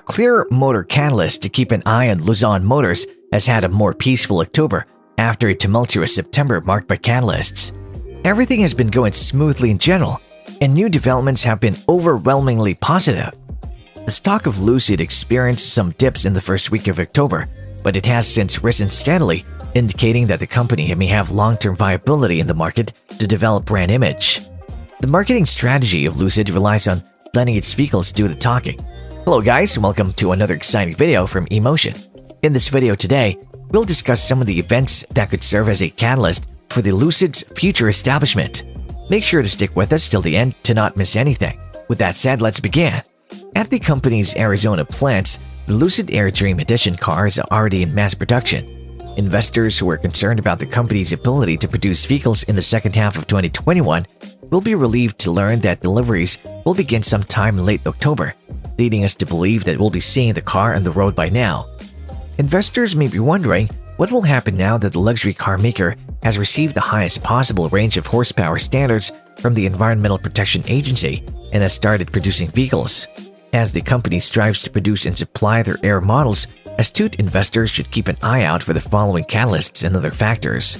clear motor catalyst to keep an eye on Lucid Motors has had a more peaceful October after a tumultuous September marked by catalysts. Everything has been going smoothly in general, and new developments have been overwhelmingly positive. The stock of Lucid experienced some dips in the first week of October, but it has since risen steadily, indicating that the company may have long-term viability in the market to develop brand image. The marketing strategy of Lucid relies on letting its vehicles do the talking. Hello guys, welcome to another exciting video from eMotion. In this video today, we'll discuss some of the events that could serve as a catalyst for the Lucid's future establishment. Make sure to stick with us till the end to not miss anything. With that said, let's begin. At the company's Arizona plants, the Lucid Air Dream Edition cars are already in mass production. Investors who are concerned about the company's ability to produce vehicles in the second half of 2021 will be relieved to learn that deliveries will begin sometime in late October, leading us to believe that we'll be seeing the car on the road by now. Investors may be wondering what will happen now that the luxury car maker has received the highest possible range of horsepower standards from the Environmental Protection Agency and has started producing vehicles. As the company strives to produce and supply their Air models, astute investors should keep an eye out for the following catalysts and other factors.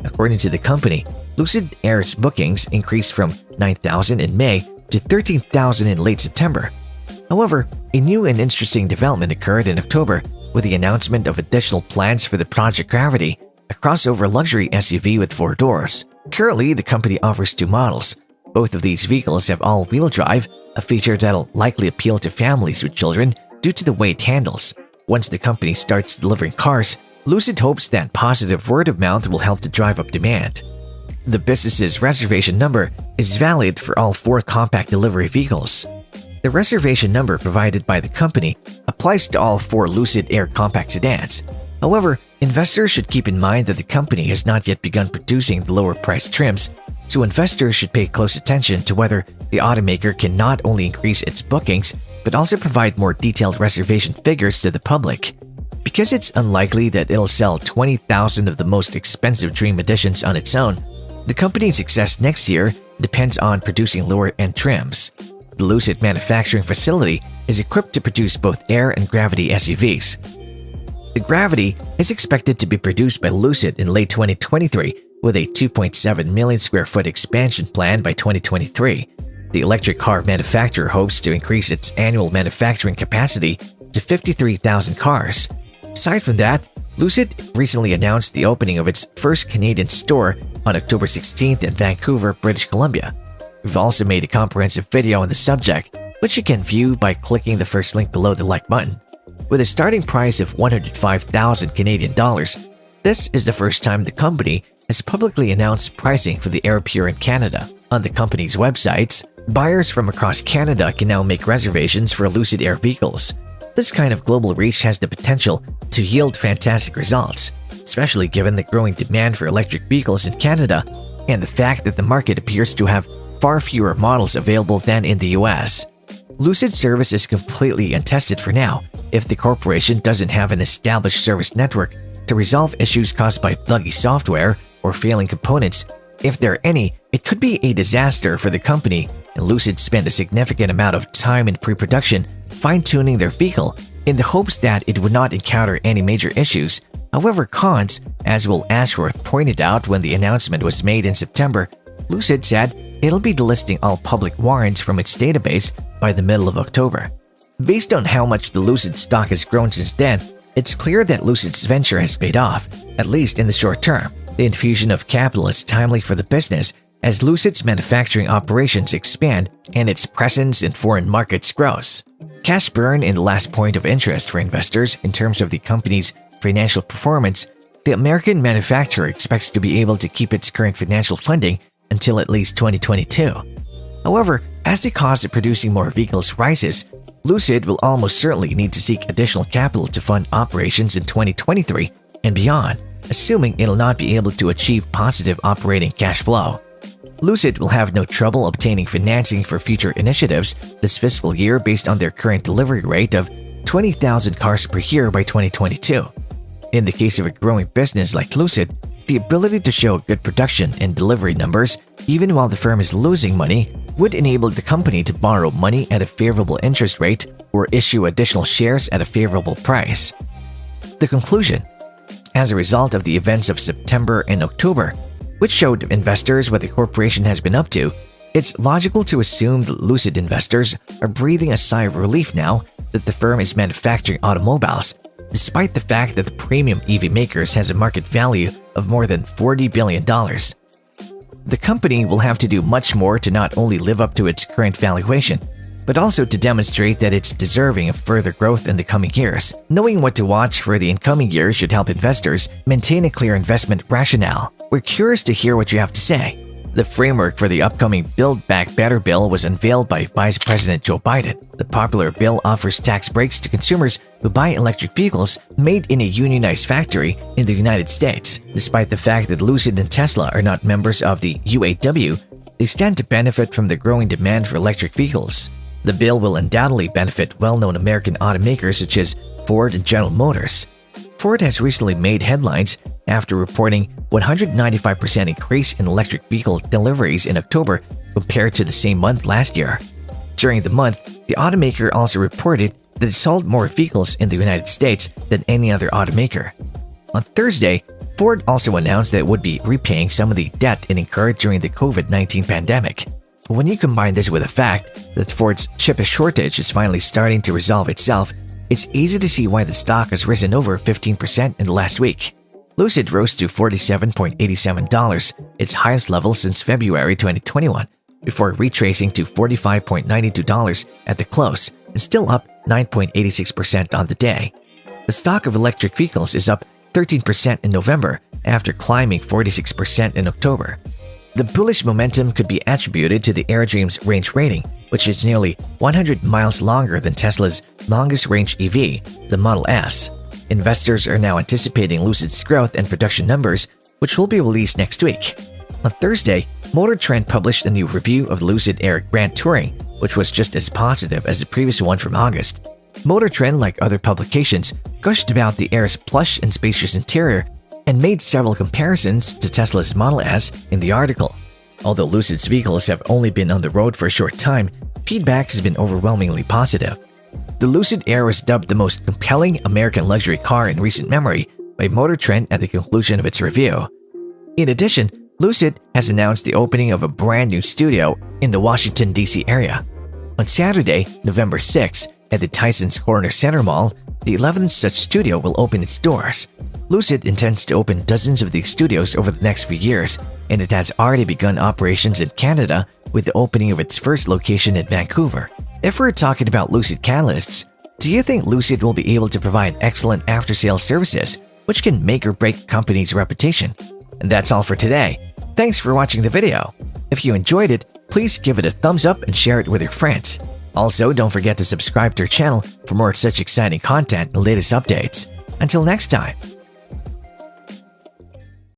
According to the company, Lucid Air's bookings increased from 9,000 in May to 13,000 in late September. However, a new and interesting development occurred in October with the announcement of additional plans for the Project Gravity, a crossover luxury SUV with 4 doors. Currently, the company offers 2 models. Both of these vehicles have all-wheel drive, a feature that'll likely appeal to families with children due to the way it handles. Once the company starts delivering cars, Lucid hopes that positive word of mouth will help to drive up demand. The business's reservation number is valid for all 4 compact delivery vehicles. The reservation number provided by the company applies to all 4 Lucid Air compact sedans. However, investors should keep in mind that the company has not yet begun producing the lower-priced trims, so investors should pay close attention to whether the automaker can not only increase its bookings but also provide more detailed reservation figures to the public. Because it's unlikely that it'll sell 20,000 of the most expensive Dream Editions on its own, the company's success next year depends on producing lower-end trims. The Lucid manufacturing facility is equipped to produce both Air and Gravity SUVs. The Gravity is expected to be produced by Lucid in late 2023 with a 2.7 million square foot expansion plan by 2023. The electric car manufacturer hopes to increase its annual manufacturing capacity to 53,000 cars. Aside from that, Lucid recently announced the opening of its first Canadian store on October 16th in Vancouver, British Columbia. We've also made a comprehensive video on the subject, which you can view by clicking the first link below the like button. With a starting price of 105,000 Canadian dollars, this is the first time the company has publicly announced pricing for the Air Pure in Canada. On the company's websites, buyers from across Canada can now make reservations for Lucid Air vehicles. This kind of global reach has the potential to yield fantastic results, especially given the growing demand for electric vehicles in Canada and the fact that the market appears to have far fewer models available than in the US. Lucid service is completely untested for now if the corporation doesn't have an established service network to resolve issues caused by buggy software or failing components. If there are any, it could be a disaster for the company, and Lucid spent a significant amount of time in pre-production fine-tuning their vehicle in the hopes that it would not encounter any major issues. However, cons, as Will Ashworth pointed out when the announcement was made in September, Lucid said it'll be delisting all public warrants from its database by the middle of October. Based on how much the Lucid stock has grown since then, it's clear that Lucid's venture has paid off, at least in the short term. The infusion of capital is timely for the business as Lucid's manufacturing operations expand and its presence in foreign markets grows. Cash burn in the last point of interest for investors in terms of the company's financial performance. The American manufacturer expects to be able to keep its current financial funding until at least 2022. However, as the cost of producing more vehicles rises, Lucid will almost certainly need to seek additional capital to fund operations in 2023 and beyond, assuming it'll not be able to achieve positive operating cash flow. Lucid will have no trouble obtaining financing for future initiatives this fiscal year based on their current delivery rate of 20,000 cars per year by 2022. In the case of a growing business like Lucid, the ability to show good production and delivery numbers even while the firm is losing money would enable the company to borrow money at a favorable interest rate or issue additional shares at a favorable price. The conclusion: as a result of the events of September and October, which showed investors what the corporation has been up to, it's logical to assume that Lucid investors are breathing a sigh of relief now that the firm is manufacturing automobiles, despite the fact that the premium EV makers has a market value of more than $40 billion. The company will have to do much more to not only live up to its current valuation, but also to demonstrate that it's deserving of further growth in the coming years. Knowing what to watch for the incoming years should help investors maintain a clear investment rationale. We're curious to hear what you have to say. The framework for the upcoming Build Back Better bill was unveiled by Vice President Joe Biden. The popular bill offers tax breaks to consumers who buy electric vehicles made in a unionized factory in the United States. Despite the fact that Lucid and Tesla are not members of the UAW, they stand to benefit from the growing demand for electric vehicles. The bill will undoubtedly benefit well-known American automakers such as Ford and General Motors. Ford has recently made headlines after reporting 195% increase in electric vehicle deliveries in October compared to the same month last year. During the month, the automaker also reported that it sold more vehicles in the United States than any other automaker. On Thursday, Ford also announced that it would be repaying some of the debt it incurred during the COVID-19 pandemic. When you combine this with the fact that Ford's chip shortage is finally starting to resolve itself, it's easy to see why the stock has risen over 15% in the last week. Lucid rose to $47.87, its highest level since February 2021, before retracing to $45.92 at the close and still up 9.86% on the day. The stock of electric vehicles is up 13% in November after climbing 46% in October. The bullish momentum could be attributed to the AirDream's range rating, which is nearly 100 miles longer than Tesla's longest range EV, the Model S. Investors are now anticipating Lucid's growth and production numbers, which will be released next week. On Thursday, Motor Trend published a new review of the Lucid Air Grand Touring, which was just as positive as the previous one from August. Motor Trend, like other publications, gushed about the Air's plush and spacious interior and made several comparisons to Tesla's Model S in the article. Although Lucid's vehicles have only been on the road for a short time, feedback has been overwhelmingly positive. The Lucid Air was dubbed the most compelling American luxury car in recent memory by Motor Trend at the conclusion of its review. In addition, Lucid has announced the opening of a brand new studio in the Washington, D.C. area. On Saturday, November 6, at the Tysons Corner Center Mall, the 11th such studio will open its doors. Lucid intends to open dozens of these studios over the next few years, and it has already begun operations in Canada with the opening of its first location in Vancouver. If we're talking about Lucid catalysts, do you think Lucid will be able to provide excellent after-sales services, which can make or break a company's reputation? And that's all for today. Thanks for watching the video. If you enjoyed it, please give it a thumbs up and share it with your friends. Also, don't forget to subscribe to our channel for more such exciting content and latest updates. Until next time.